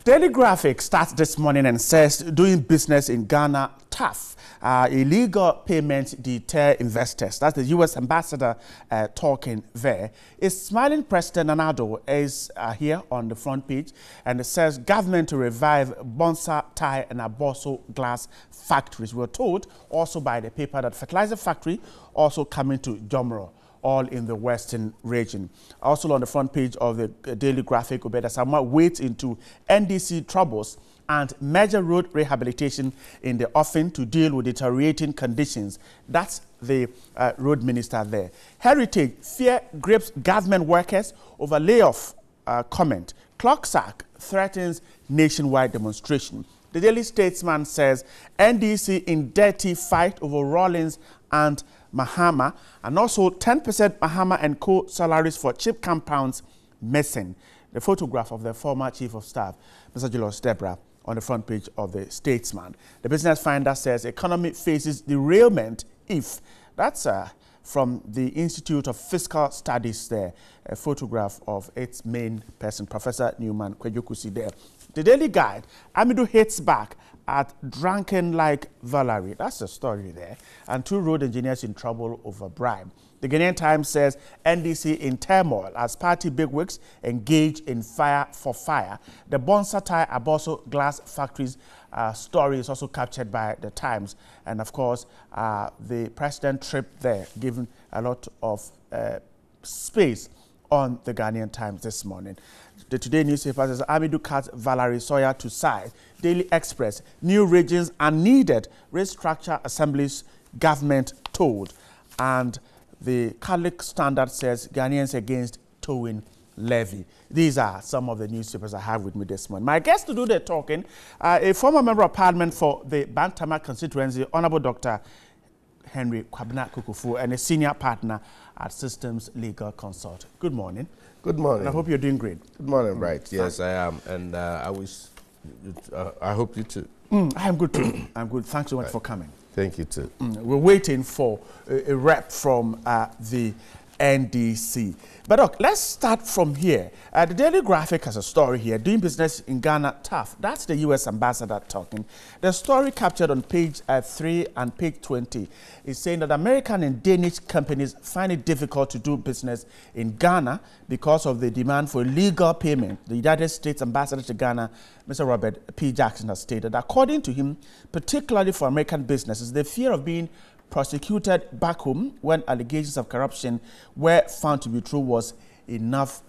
Daily Graphic starts this morning and says doing business in Ghana tough. Illegal payments deter investors. That's the U.S. ambassador talking there. A smiling President Nana-Addo is here on the front page, and it says government to revive Bonsa, Thai and Aboso glass factories. We're told also by the paper that fertilizer factory also coming to Jomoro, all in the western region. Also on the front page of the Daily Graphic, Obeda Sama waits into NDC troubles and major road rehabilitation in the offing to deal with deteriorating conditions. That's the road minister there. Heritage, fear grips government workers over layoff comment. Clock sack threatens nationwide demonstration. The Daily Statesman says NDC in dirty fight over Rawlings and Mahama, and also 10% Mahama and co salaries for cheap compounds missing. The photograph of the former chief of staff, Mr. Julius Debra, on the front page of the Statesman. The Business Finder says economy faces derailment if. That's from the Institute of Fiscal Studies there. A photograph of its main person, Professor Newman Kwejukusi there. The Daily Guide, Asiedu hits back at drunken like Valerie. That's the story there. And 2 road engineers in trouble over bribe. The Ghanaian Times says NDC in turmoil as party bigwigs engage in fire for fire. The Bonsa, Thai, Aboso glass factories story is also captured by the Times. And of course, the president trip there, given a lot of space on the Ghanaian Times this morning. The Today newspaper says Asiedu cuts Valerie Sawyer to side. Daily Express, new regions are needed. Restructure assemblies, government told. And the Catholic Standard says Ghanaians against towing levy. These are some of the newspapers I have with me this morning. My guest to do the talking, a former member of parliament for the Bantama constituency, Honorable Dr. Henry Kwabena Kukufu, and a senior partner at Systems Legal Consult. Good morning. Good morning. And I hope you're doing great. Good morning, right? Yes, I am. And I hope you too. I am good too. I'm good. Thanks so much for coming. Thank you too. We're waiting for a rep from the NDC. But look, let's start from here. The Daily Graphic has a story here, doing business in Ghana tough. That's the U.S. ambassador talking. The story captured on page 3 and page 20 is saying that American and Danish companies find it difficult to do business in Ghana because of the demand for legal payment. The United States ambassador to Ghana, Mr. Robert P. Jackson, has stated that according to him, particularly for American businesses, the fear of being prosecuted back home when allegations of corruption were found to be true was enough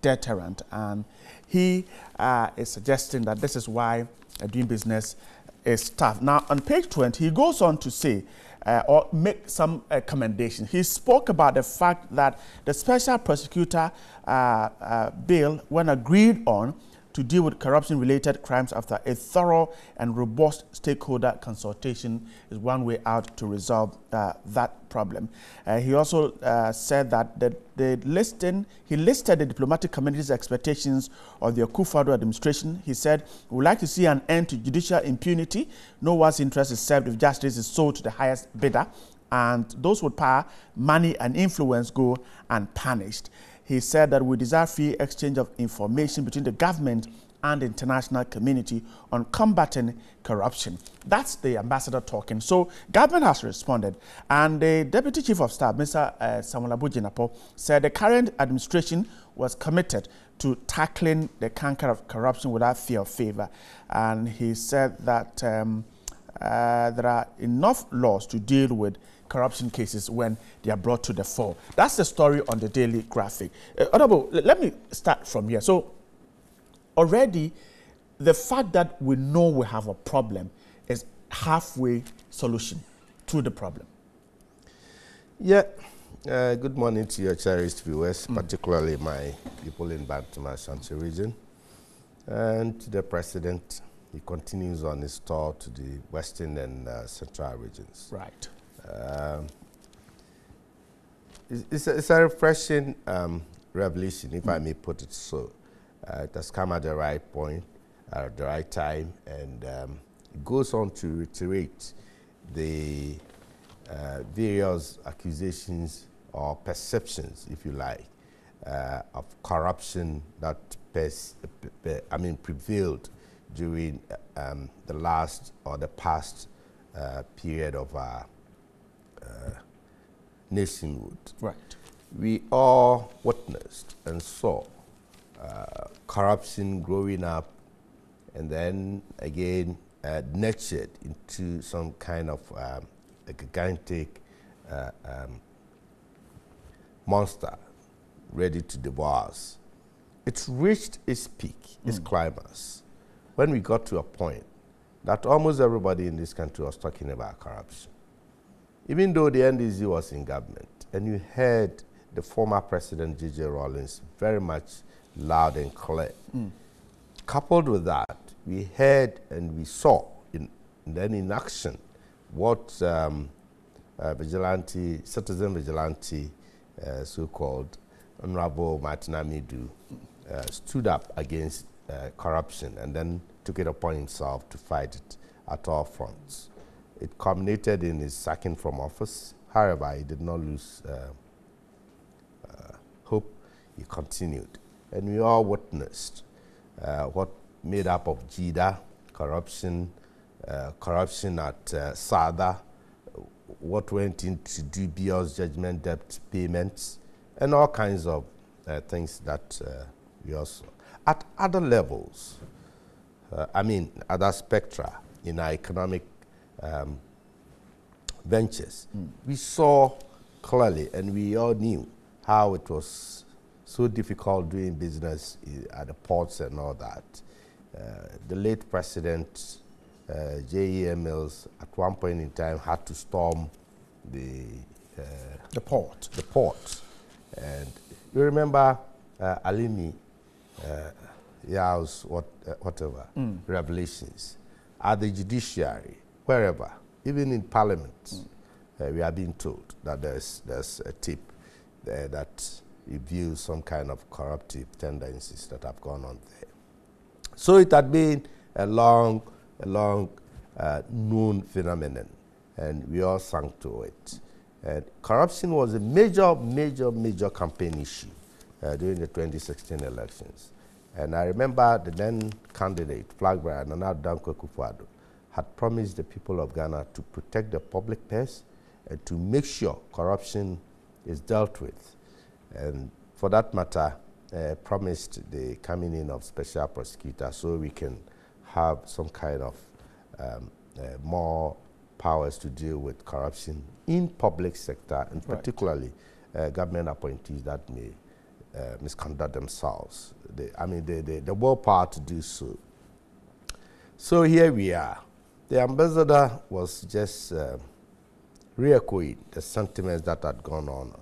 deterrent. And he is suggesting that this is why doing business is tough. Now, on page 20, he goes on to say, or make some commendation. He spoke about the fact that the special prosecutor bill, when agreed on, to deal with corruption-related crimes after a thorough and robust stakeholder consultation is one way out to resolve that problem. He also said that he listed the diplomatic community's expectations of the Akufo-Addo administration. He said, "We would like to see an end to judicial impunity. No one's interest is served if justice is sold to the highest bidder, and those with power, money, and influence go unpunished." He said that we desire free exchange of information between the government and the international community on combating corruption. That's the ambassador talking. So government has responded, and the Deputy Chief of Staff, Mr. Samuel Abujinapo, said the current administration was committed to tackling the canker of corruption without fear or favor. And he said that there are enough laws to deal with corruption cases when they are brought to the fore. That's the story on the Daily Graphic. Honorable, let me start from here. So already the fact that we know we have a problem is halfway solution to the problem. Yeah. Good morning to your cherished viewers, particularly my people in Bantama Ashanti region. And to the President, he continues on his tour to the western and central regions. Right. It's a refreshing revelation, if I may put it so. It has come at the right point, at the right time, and it goes on to reiterate the various accusations or perceptions, if you like, of corruption that prevailed during the last or the past period of our nationhood. Right. We all witnessed and saw corruption growing up, and then again nurtured into some kind of a gigantic monster ready to devour us. It reached its peak, its climax, when we got to a point that almost everybody in this country was talking about corruption. Even though the NDC was in government, and you heard the former president, J.J. Rawlings, very much loud and clear. Coupled with that, we heard and we saw, then in action, what citizen vigilante, so-called Honorable Martin Amidu, stood up against corruption and then took it upon himself to fight it at all fronts. It culminated in his sacking from office. However, he did not lose hope. He continued. And we all witnessed what made up of JIDA, corruption, corruption at SADA, what went into dubious judgment debt payments, and all kinds of things that we also. At other levels, other spectra in our economic ventures, we saw clearly, and we all knew how it was so difficult doing business at the ports and all that. The late president, J.E.M. Mills, at one point in time had to storm the port. The port. And you remember Alimi Yao's whatever revelations at the judiciary, wherever, even in parliament, we are being told that there's a tip there that reveals some kind of corruptive tendencies that have gone on there. So it had been a long known phenomenon, and we all sank to it. And corruption was a major campaign issue during the 2016 elections. And I remember the then candidate, flag bearer Nana Danko Akufo-Addo, had promised the people of Ghana to protect the public purse and to make sure corruption is dealt with. And for that matter, promised the coming in of special prosecutors so we can have some kind of more powers to deal with corruption in public sector, and particularly government appointees that may misconduct themselves. The willpower to do so. So here we are. The ambassador was just re-echoing the sentiments that had gone on.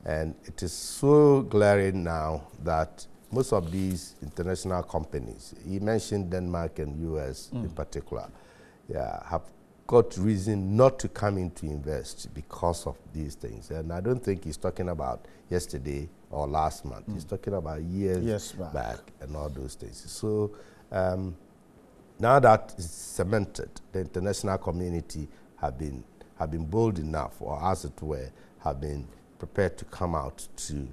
And it is so glaring now that most of these international companies, he mentioned Denmark and US in particular, have got reason not to come in to invest because of these things. And I don't think he's talking about yesterday or last month. He's talking about years back and all those things. So now that it's cemented, the international community have been bold enough, or as it were, have been prepared to come out to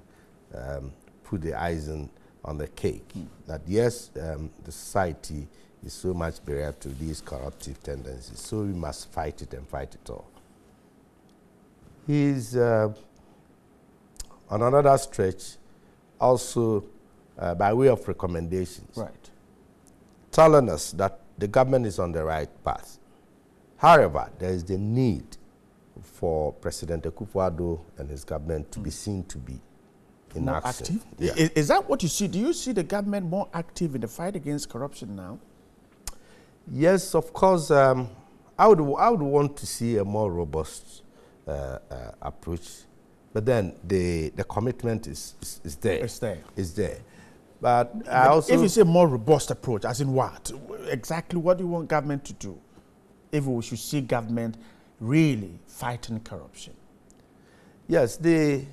put the icing on the cake. That yes, the society is so much bereft to these corruptive tendencies, so we must fight it and fight it all. He's on another stretch also by way of recommendations, telling us that the government is on the right path. However, there is the need for President Akufo-Addo and his government to be seen to be in more action. Active? Is that what you see? Do you see the government more active in the fight against corruption now? Yes, of course. I would want to see a more robust approach, but then the commitment is there. It's there. It's there. But I also, if you say more robust approach, as in what? Exactly what do you want government to do? If we should see government really fighting corruption? Yes, the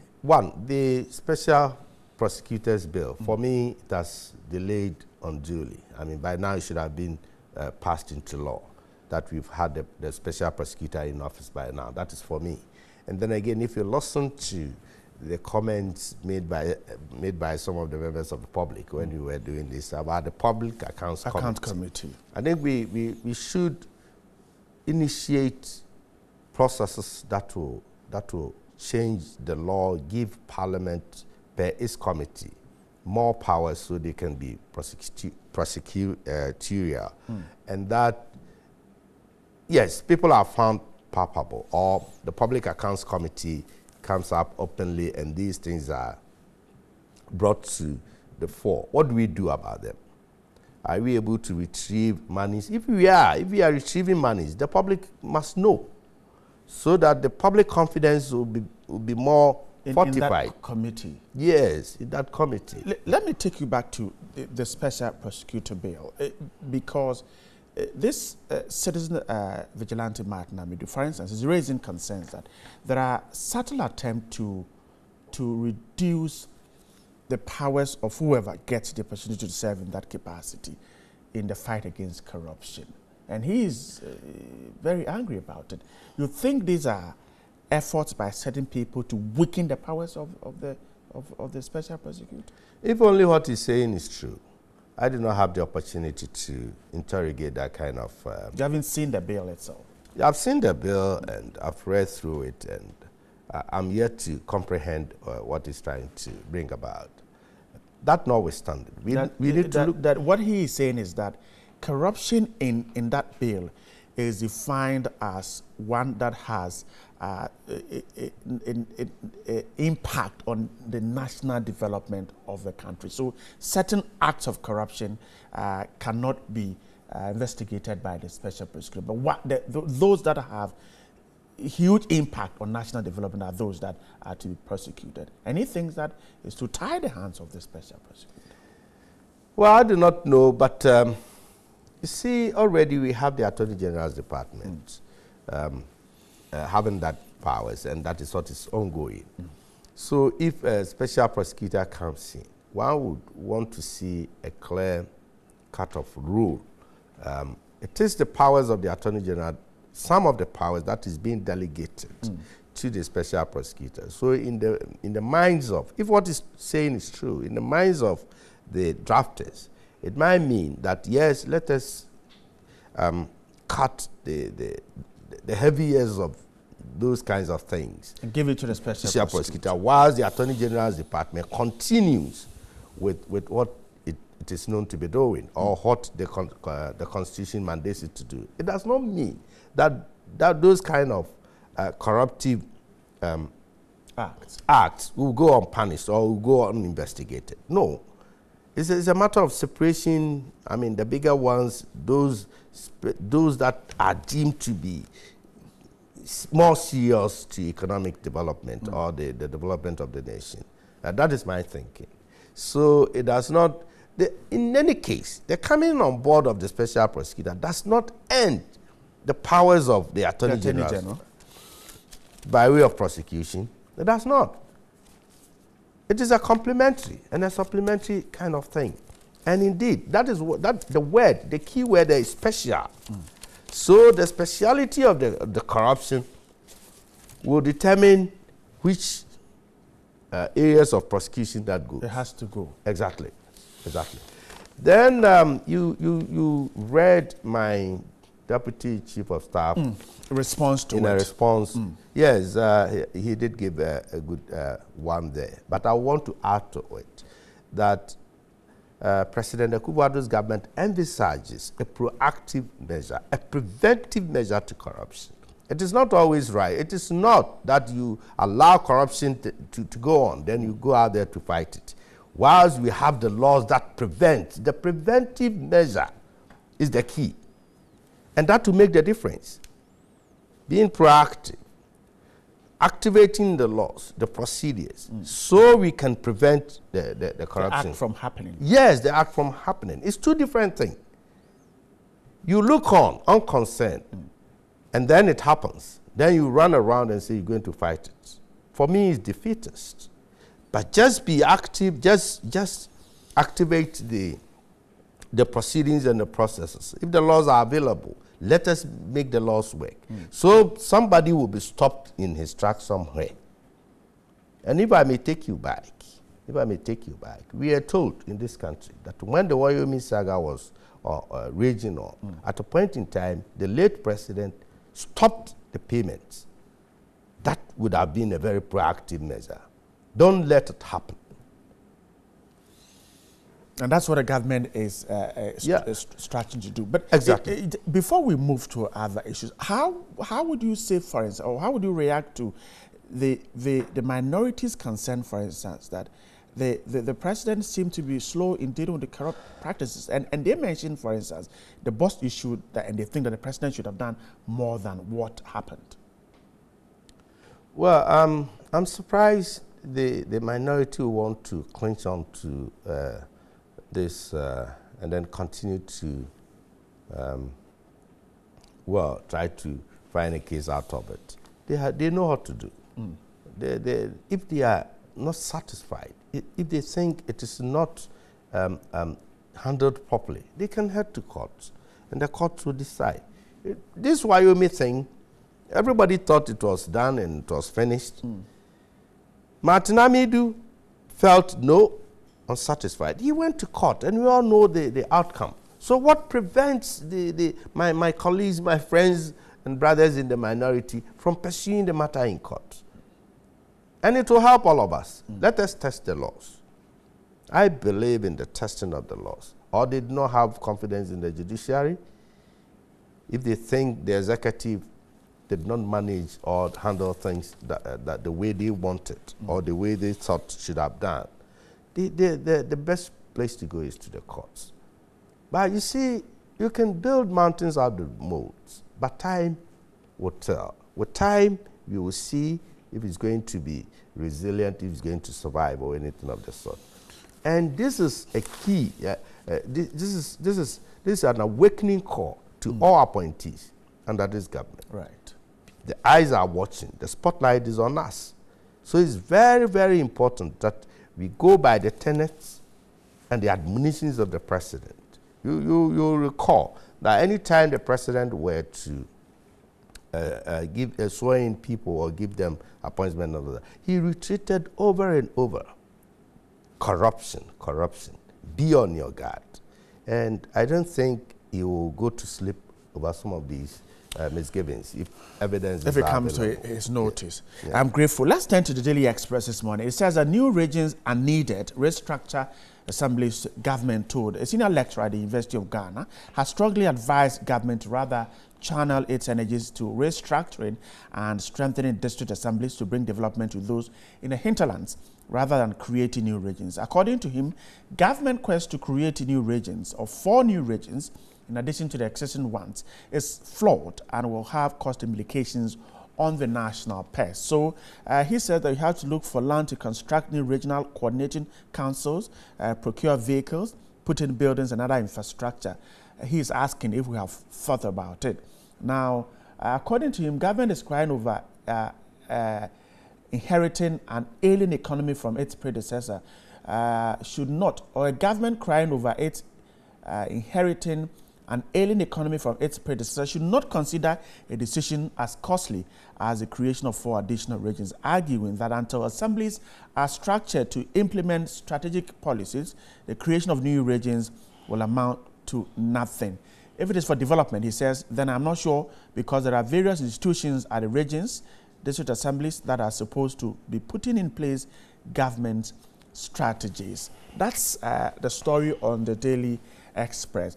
special prosecutors bill, for me, it has delayed unduly. I mean, by now it should have been passed into law, that we've had the special prosecutor in office by now. That is for me. And then again, if you listen to the comments made by some of the members of the public when we were doing this about the Public Accounts Committee. I think we should initiate processes that will change the law, give Parliament per its committee more powers so they can be prosecutorial. And that, yes, people are found palpable, or the Public Accounts Committee comes up openly and these things are brought to the fore. What do we do about them? Are we able to retrieve monies? If we are retrieving monies, the public must know, so that the public confidence will be more fortified. In that committee? Yes, in that committee. Let me take you back to the Special Prosecutor Bill, because this citizen vigilante Martin Asiedu, for instance, is raising concerns that there are subtle attempts to reduce the powers of whoever gets the opportunity to serve in that capacity in the fight against corruption. And he is very angry about it. You think these are efforts by certain people to weaken the powers of the Special Prosecutor? If only what he's saying is true. I did not have the opportunity to interrogate that kind of... You haven't seen the bill itself? I've seen the bill and I've read through it, and I'm yet to comprehend what he's trying to bring about. That notwithstanding, we need to look... That what he is saying is that corruption in that bill is defined as one that has impact on the national development of the country. So certain acts of corruption cannot be investigated by the Special Prosecutor. But those that have huge impact on national development are those that are to be prosecuted. And he thinks that is to tie the hands of the Special Prosecutor. Well, I do not know, but you see, already we have the Attorney General's Department having that powers, and that is what is ongoing. So if a Special Prosecutor comes in, one would want to see a clear cut-off rule. It is the powers of the Attorney General, some of the powers that is being delegated to the Special Prosecutor. So in the minds of, if what is saying is true, in the minds of the drafters, it might mean that, yes, let us cut the heavy years of those kinds of things and give it to the Special Prosecutor, whilst the Attorney General's Department continues with what it is known to be doing, or what the Constitution mandates it to do. It does not mean that those kind of corruptive acts will go unpunished or will go uninvestigated. No. It's a matter of separation. I mean, the bigger ones, those that are deemed to be more serious to economic development or the development of the nation. That is my thinking. So it does not, in any case, the coming on board of the Special Prosecutor does not end the powers of the Attorney General by way of prosecution. It does not. It is a complementary and a supplementary kind of thing. And indeed, that is the key word there is special. So the speciality of the corruption will determine which areas of prosecution that goes. It has to go. Exactly. Then you read my Deputy Chief of Staff response to it. In a response, yes, he did give a good one there. But I want to add to it that President Akufo-Addo's government envisages a proactive measure, a preventive measure to corruption. It is not always right. It is not that you allow corruption to go on, then you go out there to fight it. Whilst we have the laws that prevent, the preventive measure is the key. And that will make the difference. Being proactive, activating the laws, the procedures, so we can prevent the corruption. The act from happening. Yes, the act from happening. It's two different things. You look on, unconcerned, and then it happens. Then you run around and say you're going to fight it. For me, it's defeatist. But just be active, just activate the proceedings and the processes. If the laws are available, let us make the laws work. So somebody will be stopped in his tracks somewhere. And if I may take you back, we are told in this country that when the Wyoming saga was raging on, at a point in time, the late president stopped the payments. That would have been a very proactive measure. Don't let it happen. And that's what the government is starting to do. But exactly. Before we move to other issues, how would you say, for instance, or how would you react to the minorities' concern, for instance, that the president seemed to be slow in dealing with the corrupt practices, and they mentioned, for instance, the boss issue, and they think that the president should have done more than what happened. Well, I'm surprised the minority want to clinch on to this and then continue to, try to find a case out of it. They know what to do. If they are not satisfied, if they think it is not handled properly, they can head to court, and the court will decide. This Wyoming thing, everybody thought it was done and it was finished. Martin Amidu felt unsatisfied. He went to court, and we all know the outcome. So what prevents my colleagues, my friends and brothers in the minority from pursuing the matter in court? And it will help all of us. Let us test the laws. I believe in the testing of the laws. Or they do not have confidence in the judiciary. If they think the executive did not manage or handle things that the way they wanted or the way they thought should have done, the best place to go is to the courts. But you see, you can build mountains out of molds, but time will tell. With time, you will see if it's going to be resilient, if it's going to survive, or anything of the sort. And this is a key. This is an awakening call to all appointees under this government. Right. The eyes are watching. The spotlight is on us. So it's very, very important that we go by the tenets and the admonitions of the president. You'll recall that any time the president were to give swear in people or give them appointment, he retreated over and over. Corruption. Be on your guard. And I don't think he will go to sleep over some of these misgivings if evidence if it comes to his notice. Yeah. I'm grateful. Let's turn to the Daily Express this morning. It says that new regions are needed. Restructure Assembly's government told a senior lecturer at the University of Ghana has strongly advised government to rather channel its energies to restructuring and strengthening district assemblies to bring development to those in the hinterlands rather than creating new regions. According to him, government quest to create new regions or 4 new regions in addition to the existing ones is flawed and will have cost implications on the national purse. So he said that you have to look for land to construct new regional coordinating councils, procure vehicles, put in buildings and other infrastructure. He's asking if we have thought about it. Now, according to him, government is crying over inheriting an ailing economy from its predecessor should not, or a government crying over its inheriting an ailing economy from its predecessor should not consider a decision as costly as the creation of 4 additional regions, arguing that until assemblies are structured to implement strategic policies, the creation of new regions will amount to nothing. If it is for development, he says, then I'm not sure, because there are various institutions at the regions, district assemblies, that are supposed to be putting in place government strategies. That's the story on the Daily Express.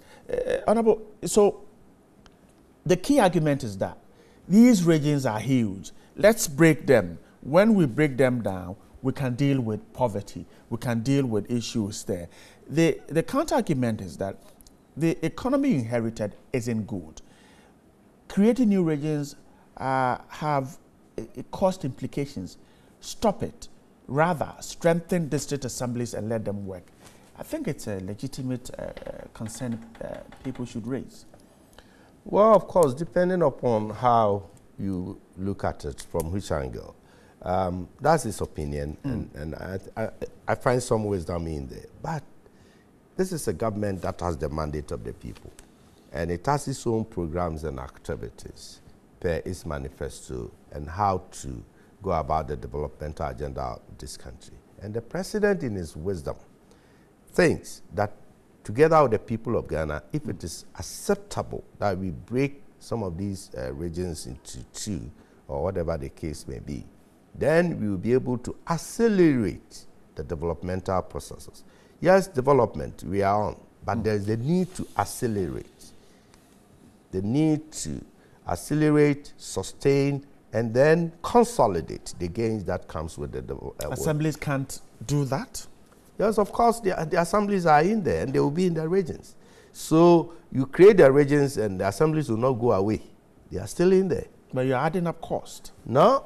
Honorable, so the key argument is that these regions are huge. Let's break them. When we break them down, we can deal with poverty. We can deal with issues there. The counter argument is that the economy inherited isn't good. Creating new regions have cost implications. Stop it. Rather, strengthen district assemblies and let them work. I think it's a legitimate concern people should raise. Well, of course, depending upon how you look at it, from which angle. That's his opinion, and I find some wisdom in there. But this is a government that has the mandate of the people, and it has its own programs and activities per its manifesto and how to go about the developmental agenda of this country. And the president, in his wisdom, thinks that together with the people of Ghana, if it is acceptable that we break some of these regions into two, or whatever the case may be, then we will be able to accelerate the developmental processes. Yes, development, we are on, but there's the need to accelerate. The need to accelerate, sustain, and then consolidate the gains that comes with the assemblies can't do that? Yes, of course, the assemblies are in there, and they will be in the regions. So you create the regions, and the assemblies will not go away. They are still in there. But you're adding up cost. No.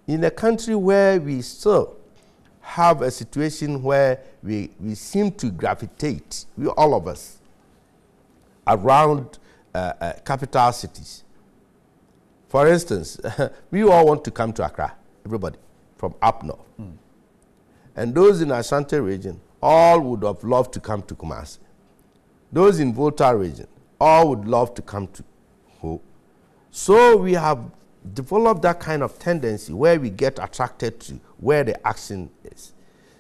In a country where we still have a situation where we seem to gravitate, all of us, around capital cities. For instance, we all want to come to Accra, everybody, from up north. And those in Ashanti region, all would have loved to come to Kumasi. Those in Volta region, all would love to come to Ho. So we have developed that kind of tendency where we get attracted to where the action is.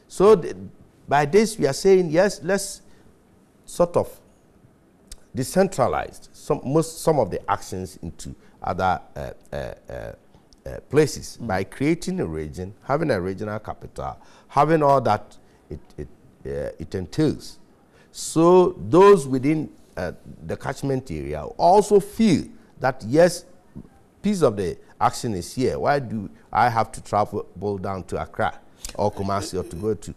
So by this we are saying, yes, let's sort of decentralize some of the actions into other places by creating a region, having a regional capital, having all that it entails. So those within the catchment area also feel that, yes, piece of the action is here. Why do I have to travel down to Accra or Kumasi or to go to?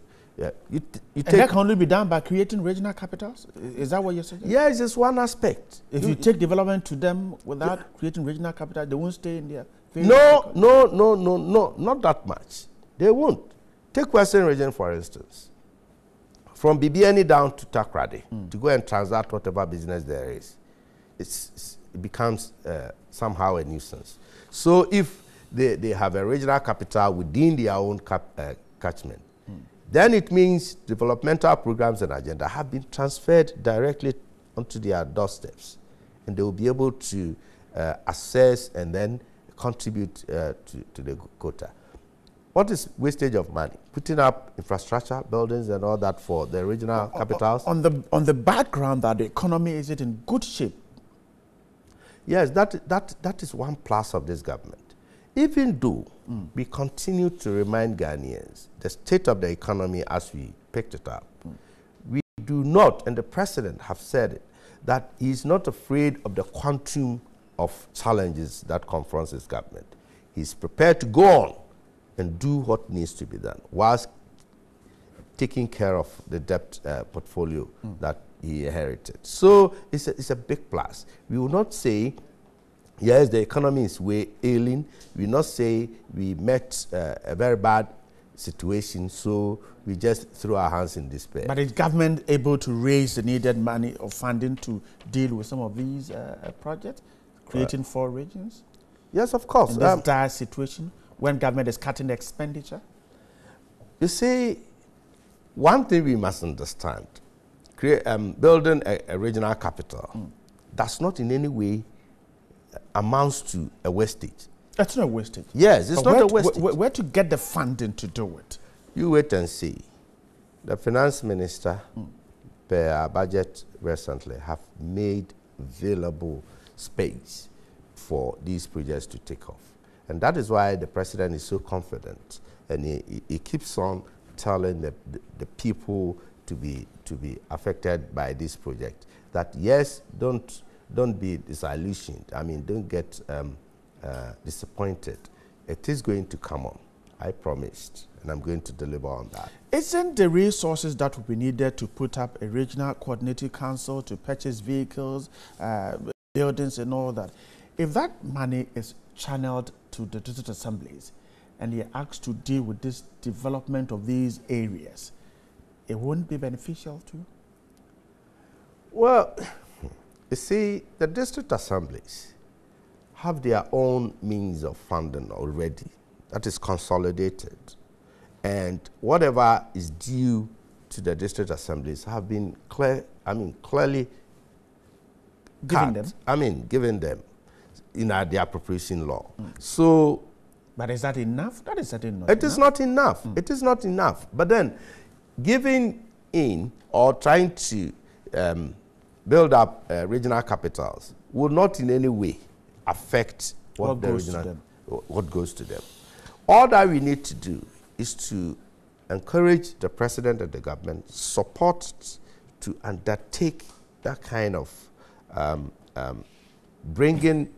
You and that can only be done by creating regional capitals? Is that what you're saying? Yes, it's one aspect. If you take development to them without creating regional capital, they won't stay in there. No, not that much. They won't. Take Western region, for instance. From Bibiani down to Takrady, to go and transact whatever business there is, it becomes somehow a nuisance. So if they have a regional capital within their own catchment, then it means developmental programs and agenda have been transferred directly onto their doorsteps, and they will be able to assess and then contribute to the quota. What is wastage of money? Putting up infrastructure, buildings and all that for the regional capitals? On the background that the economy is in good shape. Yes, that is one plus of this government. Even though we continue to remind Ghanaians the state of the economy as we picked it up, we do not, and the president have said it, that he is not afraid of the quantum of challenges that confronts his government. He's prepared to go on and do what needs to be done whilst taking care of the debt portfolio that he inherited. So it's a big plus. We will not say, yes, the economy is way ailing. We will not say we met a very bad situation, so we just throw our hands in despair. But is government able to raise the needed money or funding to deal with some of these projects, creating 4 regions? Yes, of course. In this dire situation, when government is cutting expenditure? You see, one thing we must understand, building a regional capital does not in any way amounts to a wastage. That's not a wastage. Yes, it's not a wastage. Where to get the funding to do it? You wait and see. The finance minister, per our budget recently, have made available space for these projects to take off. And that is why the president is so confident, and he keeps on telling the people to be affected by this project that, yes, don't be disillusioned. I mean, don't get disappointed. It is going to come on. I promised, and I'm going to deliver on that. Isn't the resources that will be needed to put up a regional coordinating council to purchase vehicles, buildings and all that, if that money is channeled to the district assemblies and you're asked to deal with this development of these areas, it wouldn't be beneficial to you? Well, you see, the district assemblies have their own means of funding already that is consolidated. And whatever is due to the district assemblies have been clearly given them. Given them in the appropriation law. So But is that enough? That is certainly not enough. It is not enough. It is not enough. But then giving in or trying to build up regional capitals will not in any way affect what goes to them. All that we need to do is to encourage the president and the government support to undertake that kind of bringing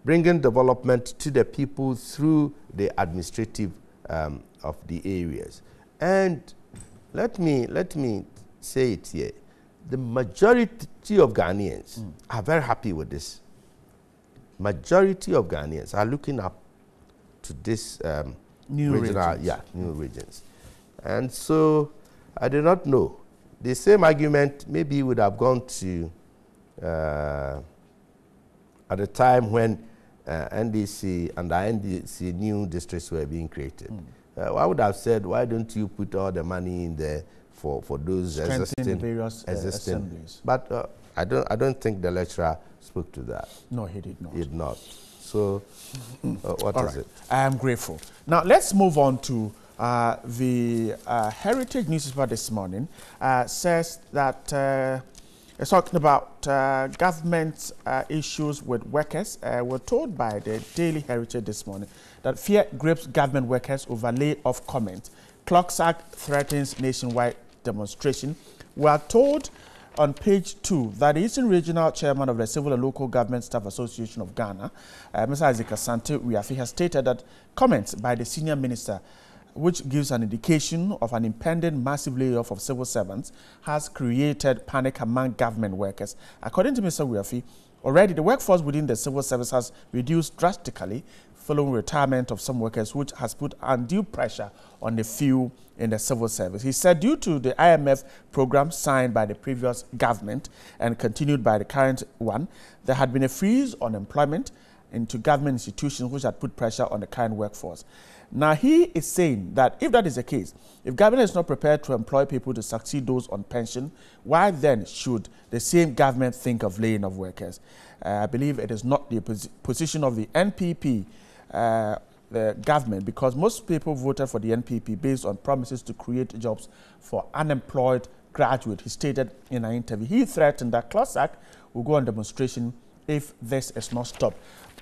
development to the people through the administrative of the areas. And let me say it here. The majority of Ghanaians are very happy with this. Majority of Ghanaians are looking up to this new regions. And so I do not know. The same argument maybe would have gone to at the time when NDC and the NDC new districts were being created. I would have said, why don't you put all the money in there for those existing assemblies? But I don't think the lecturer spoke to that. No, he did not. He did not. So what is it? I am grateful. Now let's move on to the Heritage newspaper this morning. Says that it's talking about government issues with workers. We're told by the Daily Heritage this morning that fear grips government workers over layoff comment. Clock sack threatens nationwide demonstration. We are told on page 2 that the Eastern Regional Chairman of the Civil and Local Government Staff Association of Ghana, Mr. Asiedu-Dartey, has stated that comments by the senior minister, which gives an indication of an impending massive layoff of civil servants, has created panic among government workers. According to Mr. Wiafi, already the workforce within the civil service has reduced drastically following retirement of some workers, which has put undue pressure on the few in the civil service. He said due to the IMF program signed by the previous government and continued by the current one, there had been a freeze on employment into government institutions, which had put pressure on the current workforce. Now, he is saying that if that is the case, if government is not prepared to employ people to succeed those on pension, why then should the same government think of laying off workers? I believe it is not the position of the NPP, the government, because most people voted for the NPP based on promises to create jobs for unemployed graduates. He stated in an interview. He threatened that CLOSAC will go on demonstration if this is not stopped.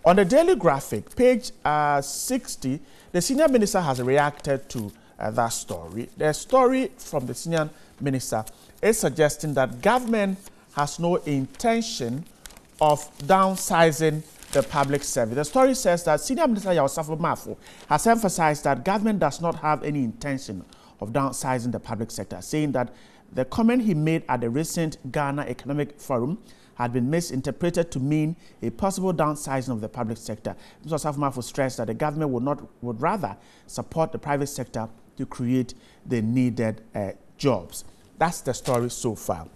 On the Daily Graphic, page 60, the senior minister has reacted to that story. The story from the senior minister is suggesting that government has no intention of downsizing the public service. The story says that Senior Minister Yaosafo Mafo has emphasized that government does not have any intention of downsizing the public sector, saying that the comment he made at the recent Ghana Economic Forum had been misinterpreted to mean a possible downsizing of the public sector. Mr. Yaosafo Mafo stressed that the government would rather support the private sector to create the needed jobs. That's the story so far.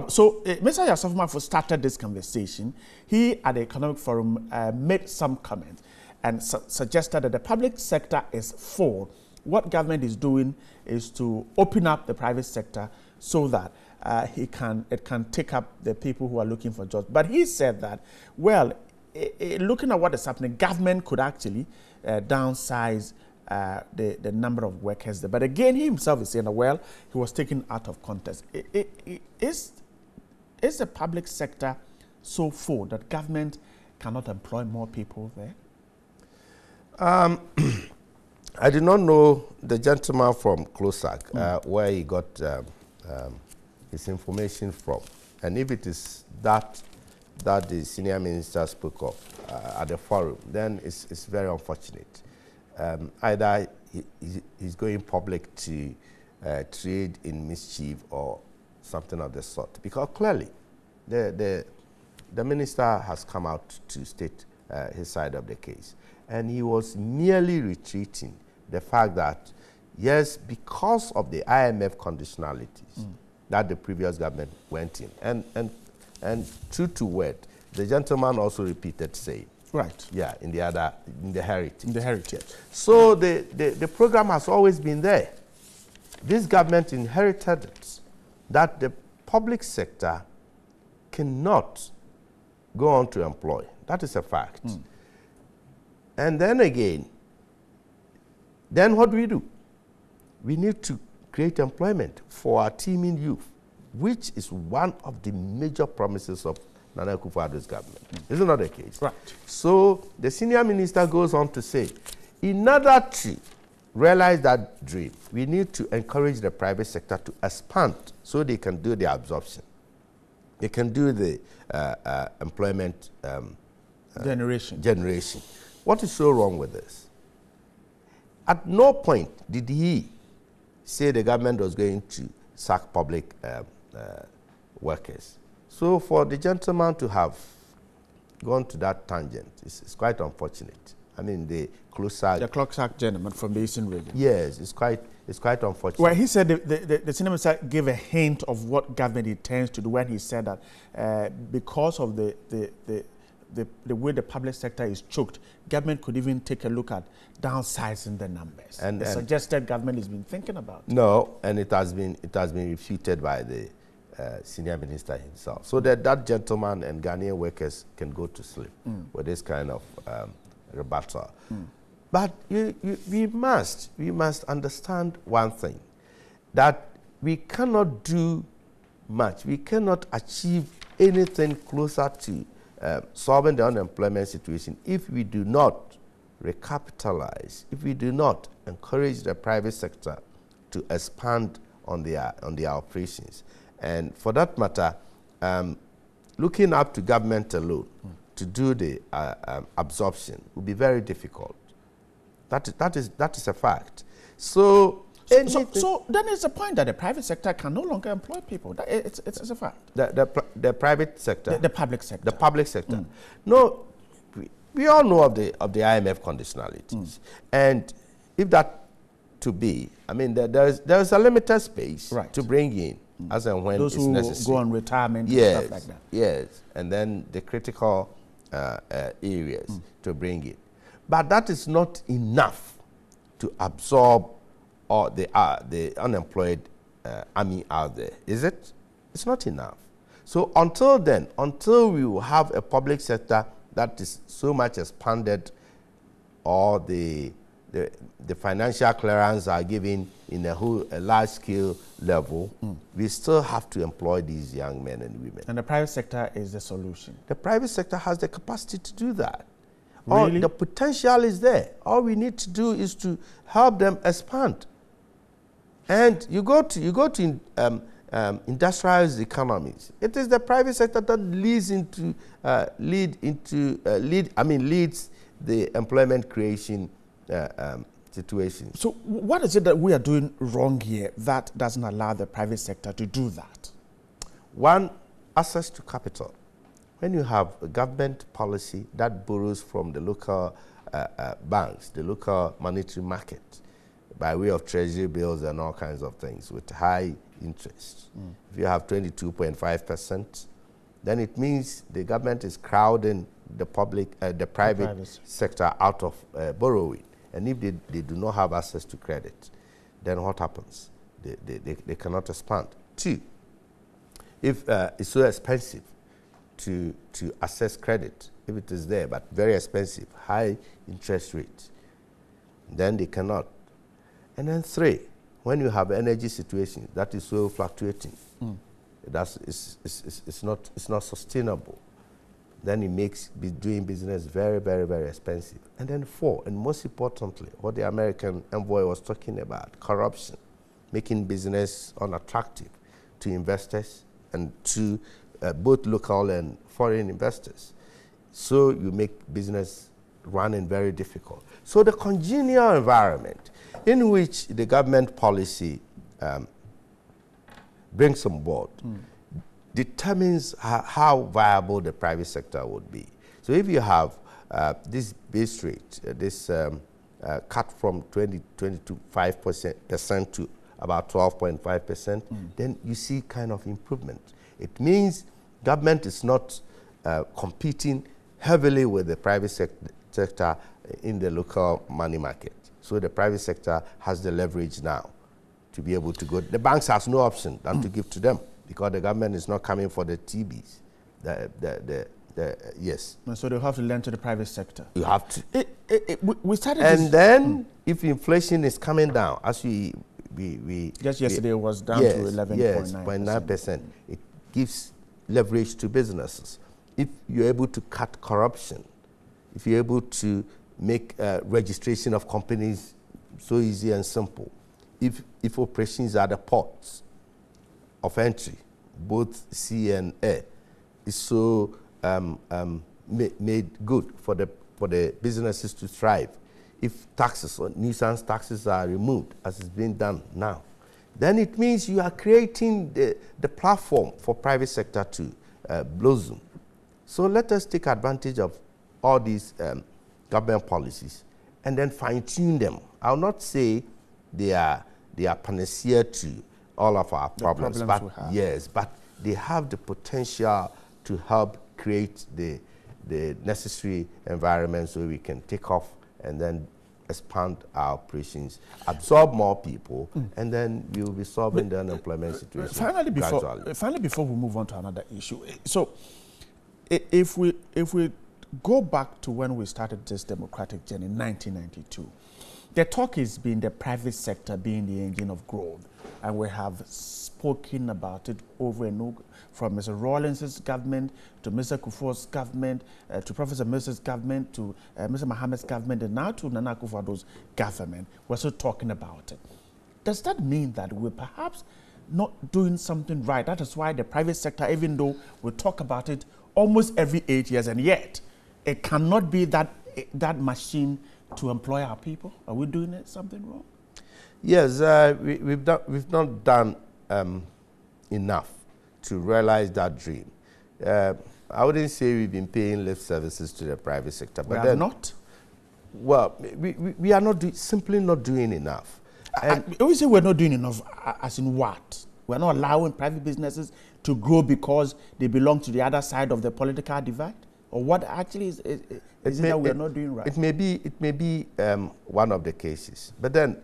So, Mr. Yaosafo Mafo started this conversation. He, at the Economic Forum, made some comments and suggested that the public sector is full. What government is doing is to open up the private sector so that it can take up the people who are looking for jobs. But he said that, well, looking at what is happening, government could actually downsize the number of workers there. But again, he himself is saying, well, he was taken out of context. Is the public sector so full that government cannot employ more people there? I did not know the gentleman from CLOSAC, where he got his information from. And if it is that the senior minister spoke of at the forum, then it's very unfortunate. Either he's going public to trade in mischief or something of the sort. Because clearly, the minister has come out to state his side of the case. And he was merely retreating the fact that, yes, because of the IMF conditionalities that the previous government went in. And true to word, the gentleman also repeated saying, right. Yeah, in the Heritage. In the Heritage. So the program has always been there. This government inherited it, that the public sector cannot go on to employ. That is a fact. And then again, then what do? We need to create employment for our teeming youth, which is one of the major promises of Nana Akufo-Addo's government. Isn't that the case? Right. So the senior minister goes on to say, in order to realize that dream, we need to encourage the private sector to expand so they can do the absorption. They can do the employment generation. What is so wrong with this? At no point did he say the government was going to sack public workers. So for the gentleman to have gone to that tangent is quite unfortunate. I mean, the clock sack gentleman from the Eastern region. Yes, it's quite unfortunate. Well, he said the senior minister gave a hint of what government intends to do when he said that because of the way the public sector is choked, government could even take a look at downsizing the numbers. And suggested government has been thinking about it. No, and it has been refuted by the senior minister himself. So that gentleman and Ghanaian workers can go to sleep with this kind of rebuttal. But we must understand one thing, that we cannot do much. We cannot achieve anything closer to solving the unemployment situation if we do not recapitalize, if we do not encourage the private sector to expand on their operations. And for that matter, looking up to government alone to do the absorption will be very difficult. That is a fact. So then it's a point that the private sector can no longer employ people. It's a fact. The private sector. The public sector. The public sector. No, we all know of the IMF conditionalities, and if that to be, I mean, there's a limited space to bring in as and when those it's necessary. Those who go on retirement and stuff like that. Yes, and then the critical areas to bring in. But that is not enough to absorb all the unemployed army out there, is it? It's not enough. So until then, until we will have a public sector that is so much expanded, or the financial clearance are given in a large-scale level, we still have to employ these young men and women. And the private sector is the solution. The private sector has the capacity to do that. Really? The potential is there. All we need to do is to help them expand. And you go to industrialized economies. It is the private sector that leads the employment creation situation. So what is it that we are doing wrong here that doesn't allow the private sector to do that? One, access to capital. When you have a government policy that borrows from the local banks, the local monetary market, by way of treasury bills and all kinds of things with high interest. If you have 22.5%, then it means the government is crowding the private sector out of borrowing. And if they do not have access to credit, then what happens? They cannot expand. Two, if it's so expensive to access credit, if it is there, but very expensive, high interest rates, then they cannot. And then three, when you have energy situation that is so fluctuating, it's not sustainable. Then it makes doing business very, very, very expensive. And then four, and most importantly, what the American envoy was talking about, corruption, making business unattractive to investors and to both local and foreign investors. So you make business running very difficult. So the congenial environment in which the government policy brings on board determines how viable the private sector would be. So if you have this base rate, this cut from 22.5% to about 12.5%, then you see kind of improvement. It means government is not competing heavily with the private sector in the local money market. So the private sector has the leverage now to be able to go. The banks has no option than to give to them because the government is not coming for the TBs, the Yes. And so they have to lend to the private sector. You have to. We started And this, then, if inflation is coming down, as we just yesterday it was down to 11.9%. Yes, 0.9%. It gives leverage to businesses. If you're able to cut corruption, if you're able to make registration of companies so easy and simple, if operations at the ports of entry, both sea and air, is so made good for the businesses to thrive, if taxes or nuisance taxes are removed, as is being done now, then it means you are creating the platform for private sector to blossom. So let us take advantage of all these government policies and then fine-tune them. I'll not say they are panacea to all of our problems, but yes, but they have the potential to help create the necessary environment so we can take off and then expand our operations, absorb more people, and then we will be solving the unemployment situation finally, before we move on to another issue, so if we go back to when we started this democratic journey in 1992, the talk has been the private sector being the engine of growth, and we have spoken about it over and over, from Mr. Rawlins's government to Mr. Kufuor's government, to Professor Mills' government, to Mr. Mohammed's government, and now to Nana Akufo-Addo's government. We're still talking about it. Does that mean that we're perhaps not doing something right? That is why the private sector, even though we talk about it almost every 8 years, and yet it cannot be that machine to employ our people? Are we doing something wrong? Yes, we've not done enough to realize that dream. I wouldn't say we've been paying lip services to the private sector, but we have not. Well, we are simply not doing enough. And we say we're not doing enough, as in what? We're not allowing private businesses to grow because they belong to the other side of the political divide? Or what actually is it that we're not doing right? It may be one of the cases. But then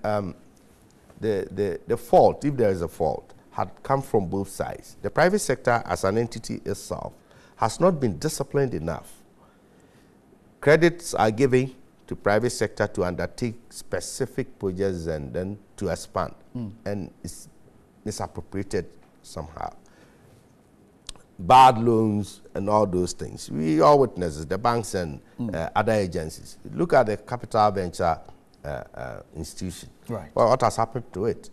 the fault, if there is a fault, had come from both sides. The private sector as an entity itself has not been disciplined enough. Credits are given to private sector to undertake specific projects and then to expand. And it's misappropriated somehow. Bad loans and all those things. We all witnesses, the banks and other agencies. Look at the capital venture institution. Right. Well, what has happened to it?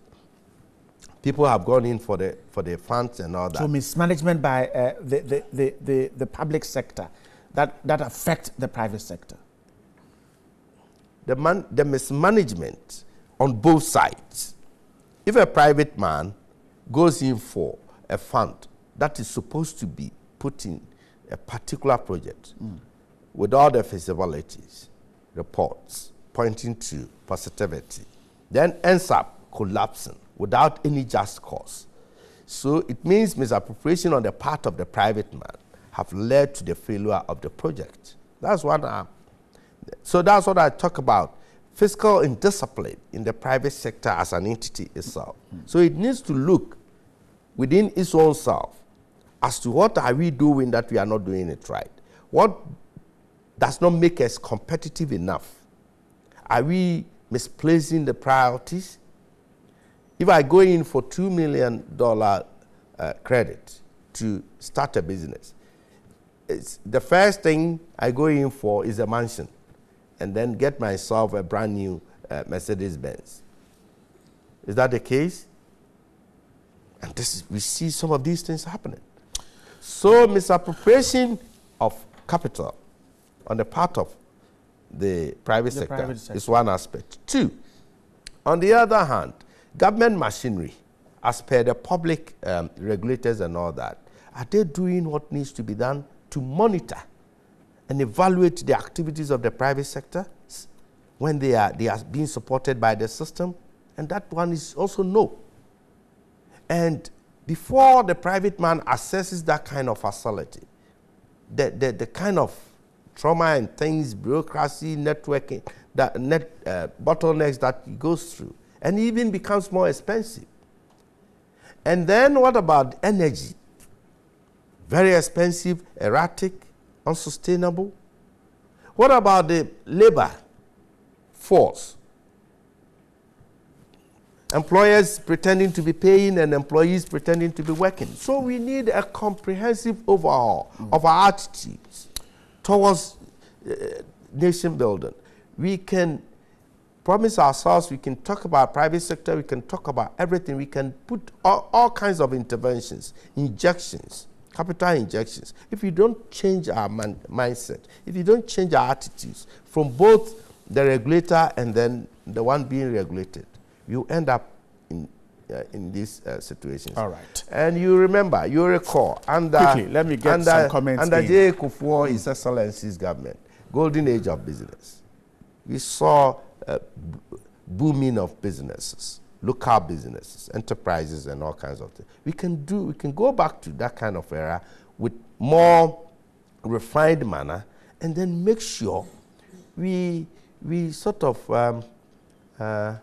People have gone in for the funds and all that. So mismanagement by the public sector that affect the private sector. The mismanagement on both sides. If a private man goes in for a fund that is supposed to be put in a particular project with all the feasibilities, reports pointing to positivity, then ends up collapsing without any just cause. So it means misappropriation on the part of the private man have led to the failure of the project. That's what so that's what I talk about, fiscal indiscipline in the private sector as an entity itself. So it needs to look within its own self as to what are we doing that we are not doing it right. What does not make us competitive enough? Are we misplacing the priorities? If I go in for $2 million credit to start a business, the first thing I go in for is a mansion and then get myself a brand new Mercedes-Benz. Is that the case? And we see some of these things happening. So misappropriation of capital on the part of the private sector is one aspect. Two, on the other hand, government machinery, as per the public regulators and all that, are they doing what needs to be done to monitor and evaluate the activities of the private sector when they are being supported by the system? And that one is also no. And before the private man assesses that kind of facility, the kind of trauma and things, bureaucracy, networking, bottlenecks that he goes through, and even becomes more expensive. And then what about energy? Very expensive, erratic, unsustainable? What about the labor force? Employers pretending to be paying and employees pretending to be working. So we need a comprehensive overhaul of our attitudes towards nation building. We can promise ourselves, we can talk about private sector, we can talk about everything. We can put all kinds of interventions, injections, capital injections. If we don't change our mindset, if you don't change our attitudes from both the regulator and then the one being regulated, you end up in these situations. All right. And you remember, you recall, under quickly, let me get some comments under in. J. Kufuor, His Excellency's government, golden age of business. We saw booming of businesses, local businesses, enterprises, and all kinds of things. We can go back to that kind of era with more refined manner, and then make sure we sort of not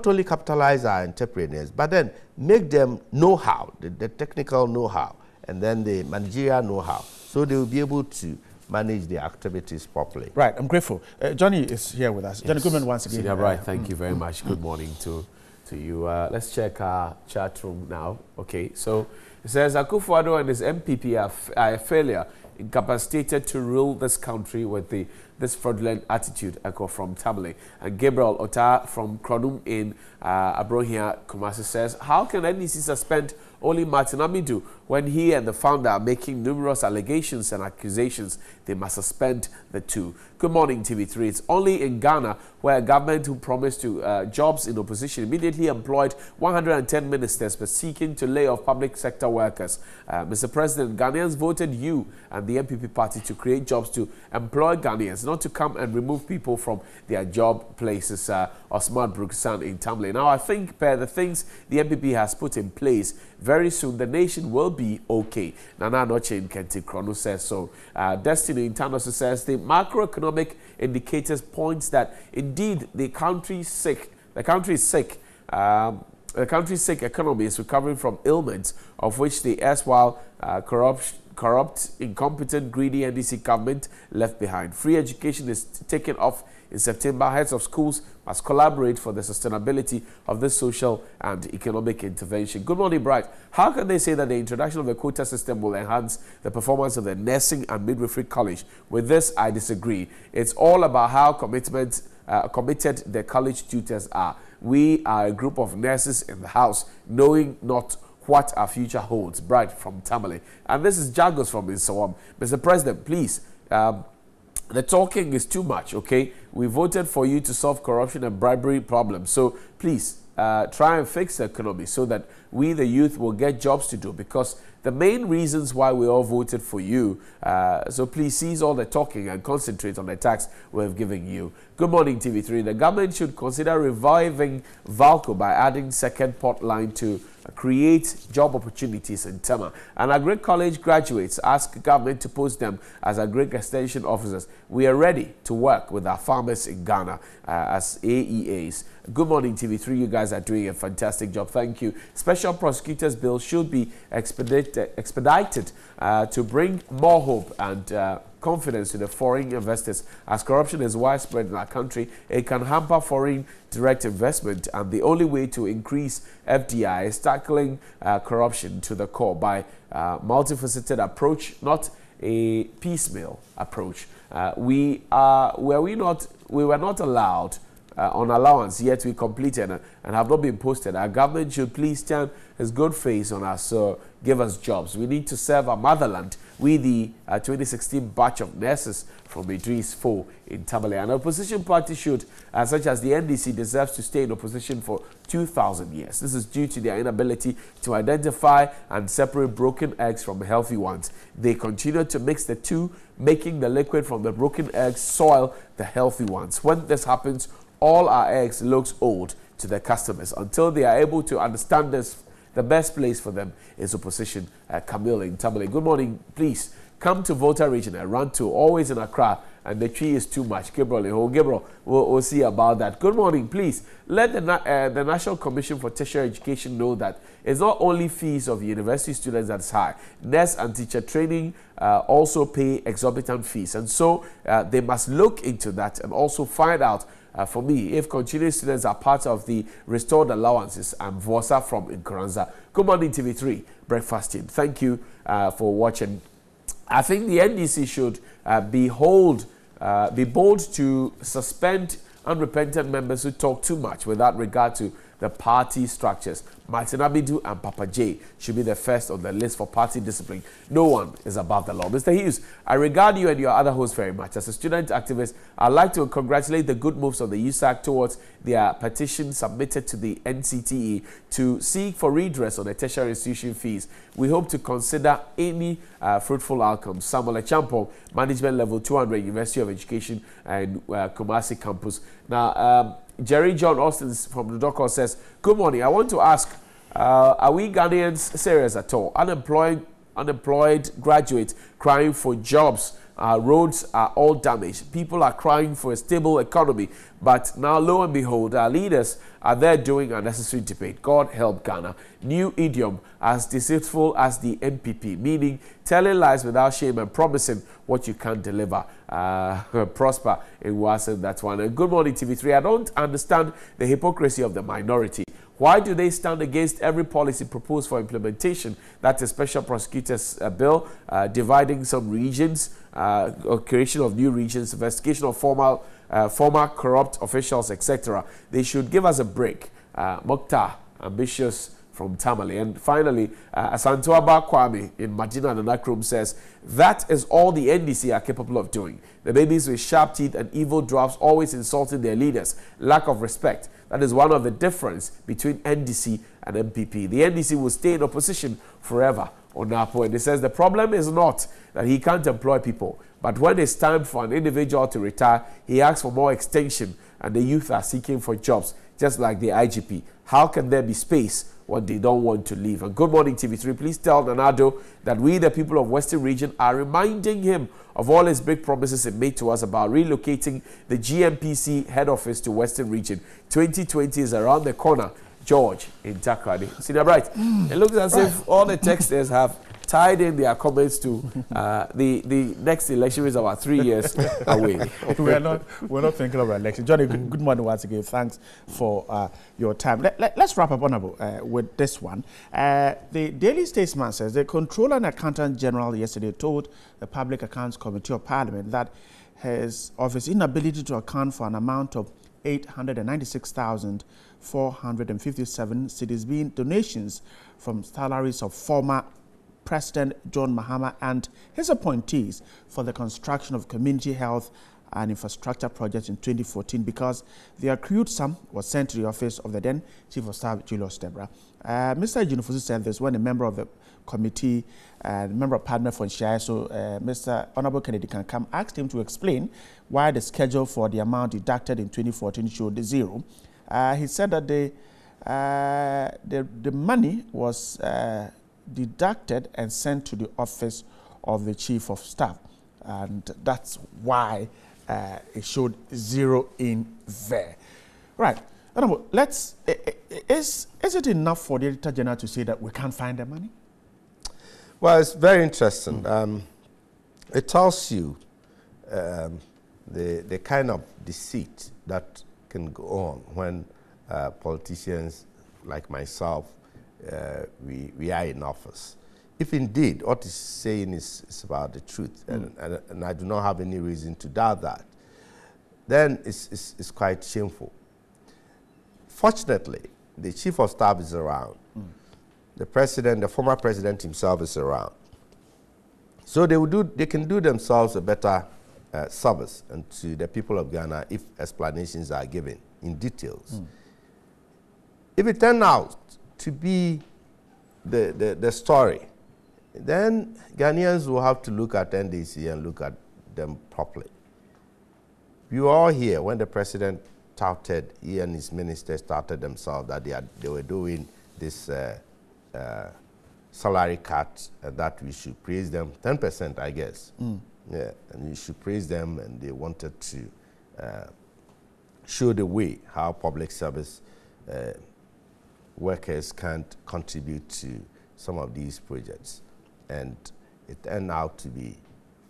only capitalize our entrepreneurs, but then make them know-how, the technical know-how, and then the managerial know-how, so they will be able to manage their activities properly. Right, I'm grateful. Johnny is here with us. Yes. Johnny Goodman once again. Yeah, right, thank you very much. Good morning to you. Let's check our chat room now. Okay, so it says Akufo-Addo and his MPP are a failure, incapacitated to rule this country with this fraudulent attitude. Echo from Tamale. And Gabriel Ota from Kronum in Abrohia, Kumasi says, how can NEC suspend only Martin Amidu when he and the founder are making numerous allegations and accusations? They must suspend the two. Good morning, TV3. It's only in Ghana where a government who promised to jobs in opposition immediately employed 110 ministers but seeking to lay off public sector workers. Mr. President, Ghanaians voted you and the MPP party to create jobs to employ Ghanaians, not to come and remove people from their job places. Osman Brooksan in Tamale. Now, I think per the things the MPP has put in place, very soon the nation will be okay. Nana Noche in Kenti Krono says so. Destiny in Tanoso says the macroeconomic indicators points that indeed the country is sick. The country's sick economy is recovering from ailments of which the erstwhile corrupt, incompetent, greedy NDC government left behind. Free education is taken off in September. Heads of schools must collaborate for the sustainability of this social and economic intervention. Good morning, Bright. How can they say that the introduction of a quota system will enhance the performance of the nursing and midwifery college? With this, I disagree. It's all about how committed the college tutors are. We are a group of nurses in the house, knowing not what our future holds. Bright from Tamale. And this is Jagos from Insawam. Mr. President, please, the talking is too much, okay? We voted for you to solve corruption and bribery problems. So please, try and fix the economy so that we, the youth, will get jobs to do, because the main reasons why we all voted for you. So please cease all the talking and concentrate on the tax we've given you. Good morning, TV3. The government should consider reviving Valco by adding second port line to create job opportunities in Tema. And Agric College graduates ask government to post them as Agric Extension officers. We are ready to work with our farmers in Ghana as AEAs. Good morning, TV3. You guys are doing a fantastic job. Thank you. Special Prosecutors Bill should be expedited to bring more hope and confidence to the foreign investors. As corruption is widespread in our country, it can hamper foreign direct investment, and the only way to increase FDI is tackling corruption to the core by multifaceted approach, not a piecemeal approach. We were not allowed on allowance, yet we completed and have not been posted. Our government should please turn his good face on us, so give us jobs. We need to serve our motherland. We, the 2016 batch of nurses from Idris 4 in Tamale. An opposition party should, such as the NDC, deserves to stay in opposition for 2,000 years. This is due to their inability to identify and separate broken eggs from healthy ones. They continue to mix the two, making the liquid from the broken eggs soil the healthy ones. When this happens, all our eggs looks old to the customers. Until they are able to understand this, the best place for them is opposition. Camille in Tamale. Good morning, please. Come to Volta region and run to, always in Accra, and the tree is too much. Gabriel, we'll see about that. Good morning, please. Let the National Commission for Tertiary Education know that it's not only fees of university students that's high. Nurse and teacher training also pay exorbitant fees, and so they must look into that and also find out, for me, if continuing students are part of the restored allowances. I'm Vosa from Nkoranza. Good morning, TV3 Breakfast Team. Thank you for watching. I think the NDC should be bold to suspend unrepentant members who talk too much without regard to the party structures. Martin Abidu and Papa J should be the first on the list for party discipline. No one is above the law. Mr. Hughes, I regard you and your other hosts very much. As a student activist, I'd like to congratulate the good moves of the USAC towards their petition submitted to the NCTE to seek for redress on the tertiary institution fees. We hope to consider any fruitful outcomes. Samuel Echampo, Management Level 200, University of Education and Kumasi Campus. Now, Jerry John Austin from the Docker says, good morning. I want to ask, are we Ghanaians serious at all? Unemployed graduates crying for jobs. Roads are all damaged. People are crying for a stable economy. But now, lo and behold, our leaders are there doing unnecessary debate. God help Ghana. New idiom, as deceitful as the NPP, meaning telling lies without shame and promising what you can't deliver. Prosper in Wasem, that's one. And good morning, TV3. I don't understand the hypocrisy of the minority. Why do they stand against every policy proposed for implementation? That's a special prosecutor's bill, dividing some regions, or creation of new regions, investigation of former corrupt officials, etc. They should give us a break. Mokhtar, ambitious from Tamale. And finally, Asantuaba Kwame in Majina and Anakrum says, that is all the NDC are capable of doing. The babies with sharp teeth and evil drafts always insulting their leaders. Lack of respect. That is one of the difference between NDC and MPP. The NDC will stay in opposition forever on Napo. And he says the problem is not that he can't employ people, but when it's time for an individual to retire, he asks for more extension and the youth are seeking for jobs, just like the IGP. How can there be space when they don't want to leave? And good morning, TV3. Please tell Nanado that we, the people of Western Region, are reminding him of all his big promises he made to us about relocating the GMPC head office to Western Region. 2020 is around the corner. George in Takrady. Senior Bright, it looks as if all the texters have tied in their comments to the next election is about 3 years away. we're not thinking about election. Johnny, good morning once again. Thanks for your time. Let's wrap up, Honorable, with this one. The Daily Statesman says the Controller and Accountant General yesterday told the Public Accounts Committee of Parliament that his inability to account for an amount of 896,457 cedis being donations from salaries of former President John Mahama and his appointees for the construction of community health and infrastructure projects in 2014 because the accrued sum was sent to the office of the then Chief of Staff, Julius Debra. Mr. Junofusu said this when a member of the committee and member of partner for Nshia, so Mr. Honorable Kennedy Kankam asked him to explain why the schedule for the amount deducted in 2014 showed zero. He said that the money was deducted and sent to the office of the Chief of Staff, and that's why it showed zero in there. Right. Is it enough for the Editor General to say that we can't find the money? Well, it's very interesting. It tells you the kind of deceit that can go on when politicians like myself, we are in office. If indeed what he's saying is about the truth, and I do not have any reason to doubt that, then it's quite shameful. Fortunately, the Chief of Staff is around. The president, the former president himself is around. So they can do themselves a better service and to the people of Ghana if explanations are given in details. If it turns out to be the story, then Ghanaians will have to look at NDC and look at them properly. We were all here when the president touted, he and his ministers touted themselves that they were doing this salary cut, and that we should praise them. 10%, I guess. Yeah, and we should praise them, and they wanted to show the way how public service workers can't contribute to some of these projects. And it turned out to be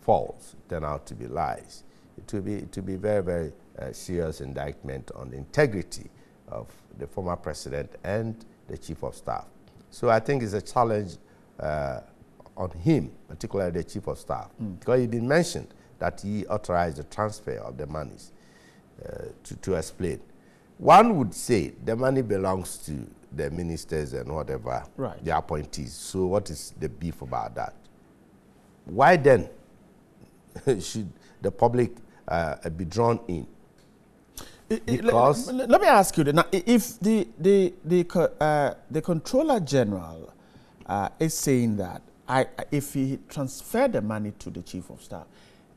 false, it turned out to be lies. It will be very, very serious indictment on the integrity of the former president and the chief of staff. So I think it's a challenge on him, particularly the chief of staff, because it's been mentioned that he authorized the transfer of the monies. To explain, one would say the money belongs to the ministers and whatever, right, the appointees. So what is the beef about that? Why then should the public be drawn in? Because let me ask you now, if the Controller General is saying that if he transferred the money to the Chief of Staff,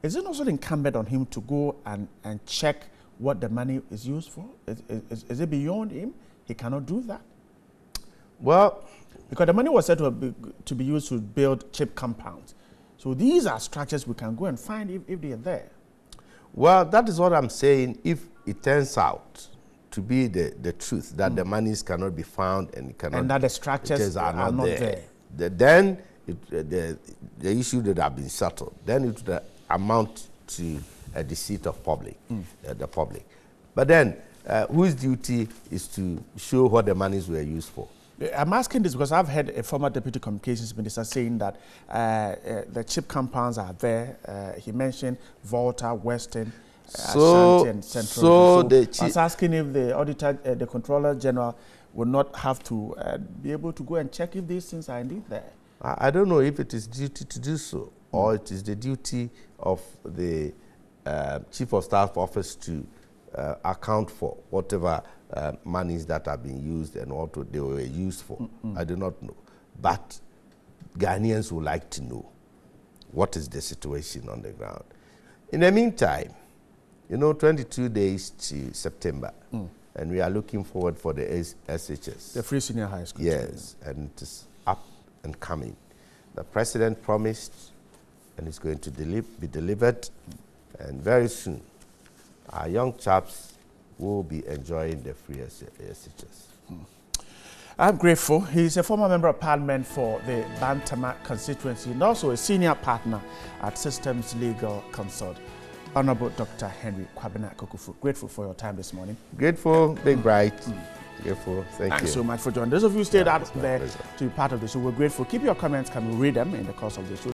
is it also incumbent on him to go and check what the money is used for? Is it beyond him? He cannot do that? Well, because the money was said to be used to build chip compounds. So these are structures we can go and find if they are there. Well, that is what I'm saying. If it turns out to be the truth, that the monies cannot be found and that the structures are not there. Then the issue that have been settled. Then it would amount to a deceit of the public. But then, whose duty is to show what the monies were used for? I'm asking this because I've heard a former deputy communications minister saying that the chip compounds are there. He mentioned Volta, Western, Ashanti, and Central. So I was asking if the auditor, the Controller General, would not have to be able to go and check if these things are indeed there. I don't know if it is duty to do so, or it is the duty of the Chief of Staff Office to account for whatever monies that have been used and what they were used for. I do not know. But Ghanaians would like to know what is the situation on the ground. In the meantime, 22 days to September, and we are looking forward for the SHS. The Free Senior High School. Yes, and it is up and coming. The president promised, and it's going to be delivered, and very soon, our young chaps will be enjoying the free SHS. I'm grateful. He's a former member of parliament for the Bantama constituency and also a senior partner at Systems Legal Consult. Honorable Dr. Henry Kwabena Kokufu, grateful for your time this morning. Grateful, Big Bright. Grateful, thank you. Thanks so much for joining. Those of you who stayed out there to be part of the show, we're grateful. Keep your comments coming, read them in the course of the show.